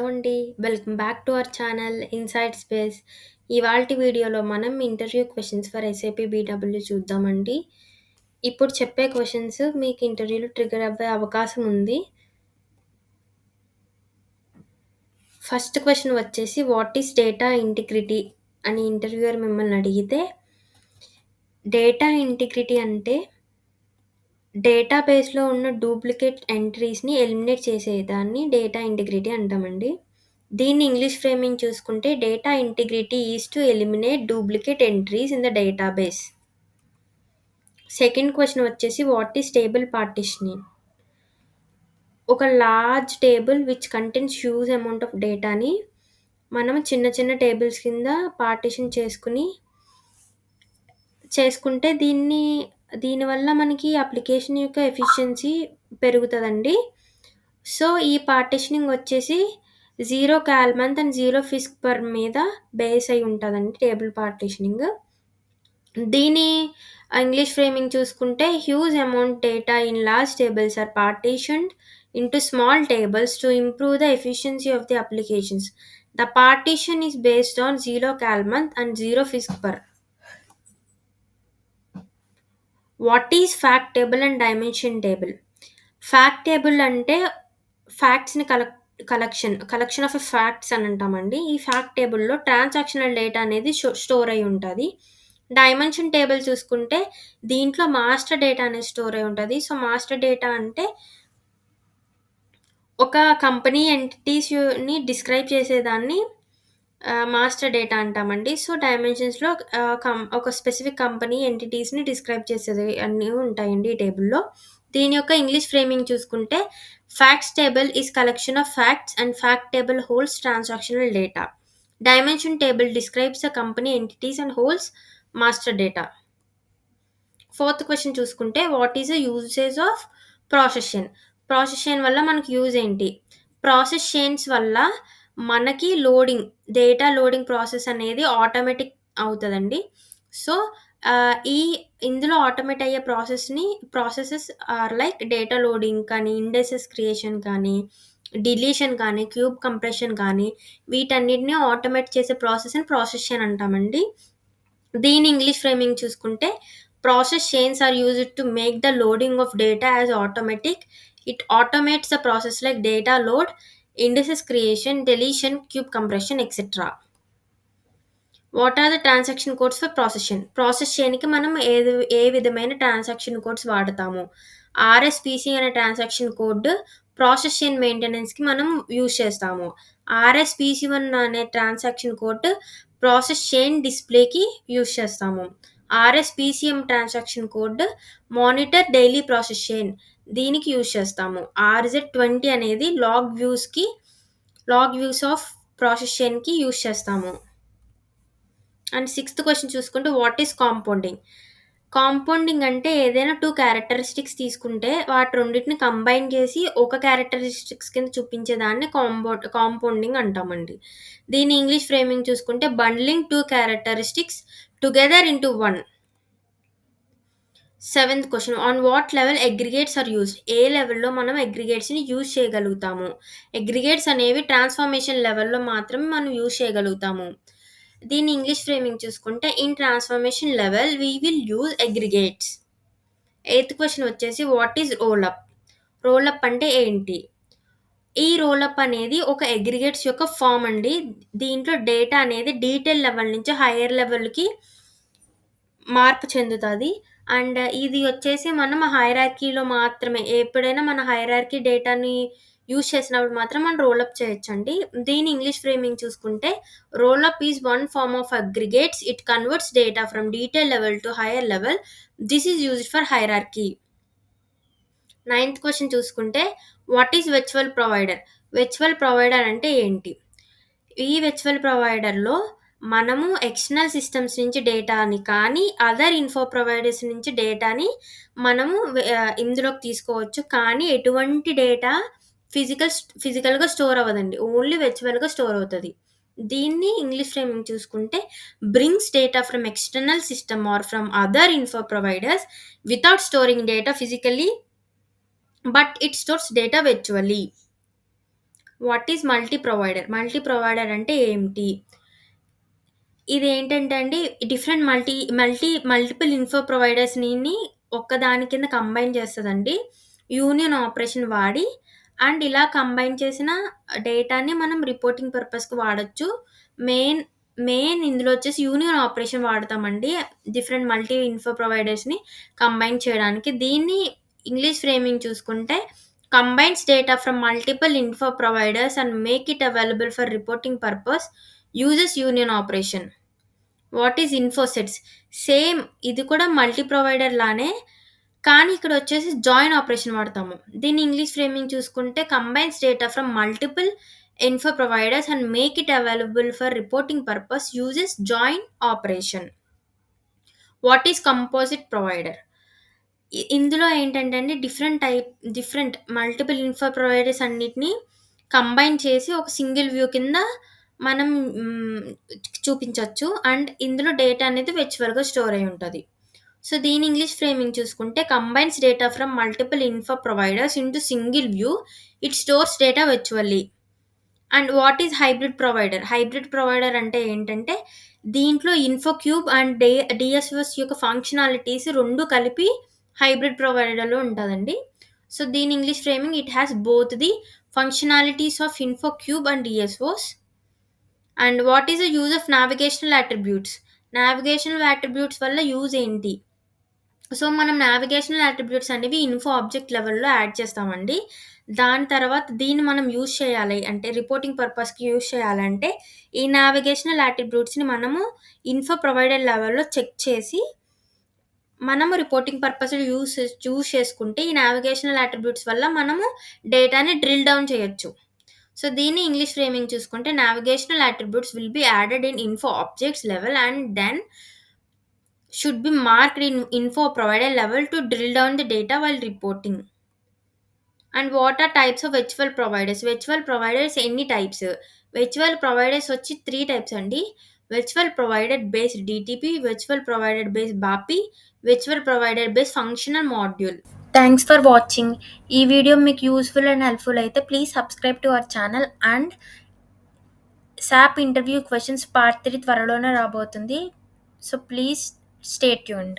Hello అండి. Welcome back to our channel inside space. ఇవాల్టి వీడియోలో మనం interview questions for SAP BW చూద్దామండి. ఇప్పుడు చెప్పే క్వెషన్స్ మీకు ఇంటర్వ్యూలో ట్రిగ్గర్ అవ్వే అవకాశం ఉంది. ఫస్ట్ క్వెషన్ వచ్చేసి వాట్ ఈస్ డేటా ఇంటిగ్రిటీ అని ఇంటర్వ్యూయర్ మిమ్మల్ని అడిగితే, డేటా ఇంటిగ్రిటీ అంటే డేటాబేస్‌లో ఉన్న డూప్లికేట్ ఎంట్రీస్‌ని ఎలిమినేట్ చేసేదాన్ని డేటా ఇంటిగ్రిటీ అంటామండి. దీన్ని ఇంగ్లీష్ ఫ్రేమింగ్ చూసుకుంటే data integrity is to eliminate duplicate entries in the database. Second question వచ్చేసి వాట్ ఈస్ టేబుల్ పార్టిషనింగ్? ఒక large table which contains huge amount of డేటాని మనం చిన్న చిన్న టేబుల్స్ కింద పార్టిషన్ చేసుకుంటే దీనివల్ల మనకి అప్లికేషన్ యొక్క ఎఫిషియన్సీ పెరుగుతదండి. సో, ఈ పార్టిషనింగ్ వచ్చేసి 0 cal month and 0 fisc per మీద బేస్ అయి ఉంటదండి టేబుల్ పార్టిషనింగ్. దీని ఇంగ్లీష్ ఫ్రేమింగ్ చూసుకుంటే huge amount data in large tables are partitioned into small tables to improve the efficiency of the applications. The partition is based on 0 cal month and 0 fisc per. What is fact table and dimension table? Fact table అంటే ఫ్యాక్ట్స్‌ని collection of facts అని అంటామండి. ఈ fact టేబుల్‌లో transactional data అనేది store అయ్యి ఉంటది. Dimension table చూసుకుంటే దీంట్లో మాస్టర్ డేటా అనేది స్టోర్ అయ్యి ఉంటది. సో, మాస్టర్ డేటా అంటే ఒక కంపెనీ ఎంటిటీస్‌ని డిస్క్రైబ్ చేసేదాన్ని మాస్టర్ డేటా అంటామండి. సో, డైమెన్షన్స్‌లో ఒక స్పెసిఫిక్ కంపెనీ ఎంటిటీస్‌ని డిస్క్రైబ్ చేసేది అన్నీ ఉంటాయండి ఈ టేబుల్‌లో. దీని యొక్క ఇంగ్లీష్ ఫ్రేమింగ్ చూసుకుంటే facts table is collection of facts and fact table holds transactional data. Dimension table describes the company entities and holds master data. Fourth question చూసుకుంటే what is the usage of process chain? Process chain వల్ల మనకి use ఏంటి? Process chains వల్ల మనకి data loading process అనేది automatic అవుతదండి. So, ఇందులో automate అయ్యే processes are like data loading కానీ, ఇండెక్సెస్ క్రియేషన్ కానీ, డిలీషన్ కానీ, క్యూబ్ కంప్రెషన్ కానీ వీటన్నిటిని ఆటోమేట్ చేసే ప్రాసెస్‌ని ప్రాసెస్ చైన్ అంటామండి. దీని ఇంగ్లీష్ ఫ్రేమింగ్ చూసుకుంటే process chains are used to make the loading of data as automatic. It automates the process like data load, indexes creation, deletion, cube compression etcetera. What are the transaction codes for process chain? Process చైన్‌కి మనం ఏ విధమైన transaction codes వాడతాము? RSPC అనే transaction code process chain మెయింటెనెన్స్‌కి మనం use చేస్తాము. RSPC one అనే ట్రాన్సాక్షన్ కోడ్ ప్రాసెస్ చైన్ డిస్‌ప్లేకి యూజ్ చేస్తాము. RSPCM transaction code monitor daily process chain దీనికి యూజ్ చేస్తాము. ఆర్‌జెడ్20 అనేది లాగ్ వ్యూస్ ఆఫ్ ప్రాసెస్ చైన్‌కి యూజ్ చేస్తాము. అండ్ సిక్స్త్ క్వెషన్ చూసుకుంటే వాట్ ఈస్ కాంపౌండింగ్? కాంపౌండింగ్ అంటే ఏదైనా 2 క్యారెక్టరిస్టిక్స్ తీసుకుంటే వాటి రెండిటిని కంబైన్ చేసి ఒక క్యారెక్టరిస్టిక్స్ కింద చూపించేదాన్ని కాంపౌండింగ్ అంటామండి. దీని ఇంగ్లీష్ ఫ్రేమింగ్ చూసుకుంటే bundling 2 characteristics together into 1. Seventh question on what level aggregates are used? ఏ లెవెల్‌లో మనం అగ్రిగేట్స్‌ని యూజ్ చేయగలుగుతాము? అగ్రిగేట్స్ అనేవి ట్రాన్స్‌ఫర్మేషన్ లెవెల్‌లో మాత్రమే మనం యూజ్ చేయగలుగుతాము. దీని ఇంగ్లీష్ ఫ్రేమింగ్ చూసుకుంటే in transformation level we will use aggregates. Eighth question వచ్చేసి what is roll up? Roll up అంటే ఏంటి? ఈ రోల్ అప్ అనేది ఒక అగ్రిగేట్స్ యొక్క ఫార్మ్ అండి. దీంట్లో డేటా అనేది డీటెయిల్ లెవెల్ నుంచి హైయర్ లెవెల్‌కి మార్పు చెందుతది. అండ్ ఇది వచ్చేసి మనం హైరార్కీలో మాత్రమే ఎప్పుడైనా మన హైరార్కీ డేటాని యూజ్ చేసినప్పుడు మాత్రం మనం రోల్ అప్ చేయొచ్చండి. దీని ఇంగ్లీష్ ఫ్రేమింగ్ చూసుకుంటే roll up is one form of aggregates. It converts data from detail level to higher level. This is used for hierarchy. Ninth question చూసుకుంటే what is virtual provider? Virtual provider అంటే ఏంటి? ఈ virtual ప్రొవైడర్‌లో మనము external systems నుంచి డేటాని కానీ, other info providers నుంచి డేటాని మనము ఇందులోకి తీసుకోవచ్చు. కానీ ఎటువంటి డేటా ఫిజికల్‌గా స్టోర్ అవ్వదండి. ఓన్లీ వర్చువల్‌గా స్టోర్ అవుతది. దీన్ని ఇంగ్లీష్ ఫ్రేమింగ్ చూసుకుంటే brings data from external system or from other info providers without storing data physically but it stores data virtually. What is multi provider? Multi provider అంటే ఏంటి? ఇదేంటంటే అండి డిఫరెంట్ మల్టిపుల్ ఇన్ఫో ప్రొవైడర్స్‌ని ఒక్కదాని కింద combine చేస్తదండి. Union operation వాడి and ఇలా combine చేసిన డేటాని మనం రిపోర్టింగ్ పర్పస్‌కి వాడొచ్చు. మెయిన్ మెయిన్ ఇందులో వచ్చేసి యూనియన్ ఆపరేషన్ వాడతామండి. డిఫరెంట్ మల్టీ ఇన్ఫో ప్రొవైడర్స్‌ని కంబైన్ చేయడానికి. దీన్ని ఇంగ్లీష్ ఫ్రేమింగ్ చూసుకుంటే combines data from multiple info providers and make it available for reporting purpose uses union operation. What is infosets? Same ఇది కూడా మల్టీ ప్రొవైడర్ లానే. కానీ ఇక్కడొచ్చేసి జాయిన్ ఆపరేషన్ వాడతాము. దీన్ని ఇంగ్లీష్ ఫ్రేమింగ్ చూసుకుంటే combines data from multiple info providers and make it available for reporting purpose uses join operation. What is composite provider? ఇందులో ఏంటంటే అండి డిఫరెంట్ మల్టిపుల్ ఇన్ఫో ప్రొవైడర్స్ అన్నిటిని కంబైన్ చేసి ఒక సింగిల్ వ్యూ కింద మనం చూపించొచ్చు. అండ్ ఇందులో డేటా అనేది వెర్చువల్‌గా స్టోర్ అయ్యి ఉంటది. సో, దీని ఇంగ్లీష్ ఫ్రేమింగ్ చూసుకుంటే combines data from multiple info providers into single view. It stores data virtually. And what is hybrid provider? Hybrid provider అంటే ఏంటంటే, దీంట్లో ఇన్ఫోక్యూబ్ అండ్ డీఎస్ఓఎస్ యొక్క ఫంక్షనాలిటీస్ 2 కలిపి హైబ్రిడ్ ప్రొవైడర్‌లో ఉంటదండి. సో, దీని English framing it has both the functionalities of infocube and DSOs. And what is the use of navigational attributes? Navigational attributes వల్ల use ఏంటి? So, మనం నావిగేషనల్ అట్రిబ్యూట్స్ అనేవి ఇన్ఫో ఆబ్జెక్ట్ లెవెల్‌లో add చేస్తామండి. దాని తర్వాత దీన్ని మనం యూజ్ చేయాలి అంటే రిపోర్టింగ్ పర్పస్‌కి యూజ్ చేయాలంటే, ఈ నావిగేషనల్ అట్రిబ్యూట్స్‌ని మనము ఇన్ఫో ప్రొవైడర్ లెవెల్‌లో చెక్ చేసి, మనము రిపోర్టింగ్ పర్పస్‌లో చూజ్ చేసుకుంటే, ఈ నావిగేషనల్ అట్రిబ్యూట్స్ వల్ల మనము డేటాని డ్రిల్ డౌన్ చేయొచ్చు. సో, దీన్ని ఇంగ్లీష్ ఫ్రేమింగ్ చూసుకుంటే navigational attributes will be added in info objects level and then should be marked in info provider level to drill down the data while reporting. And what are types of virtual providers? Virtual providers ఎన్ని types? Virtual providers వచ్చి 3 types అండి. Virtual provider based DTP, virtual provider based BAPI, virtual provider based functional module. Thanks for watching. ఈ video మీకు useful and helpful అయితే please subscribe to our channel and SAP interview questions part 3 త్వరలోనే రాబోతుంది. So, please stay tuned.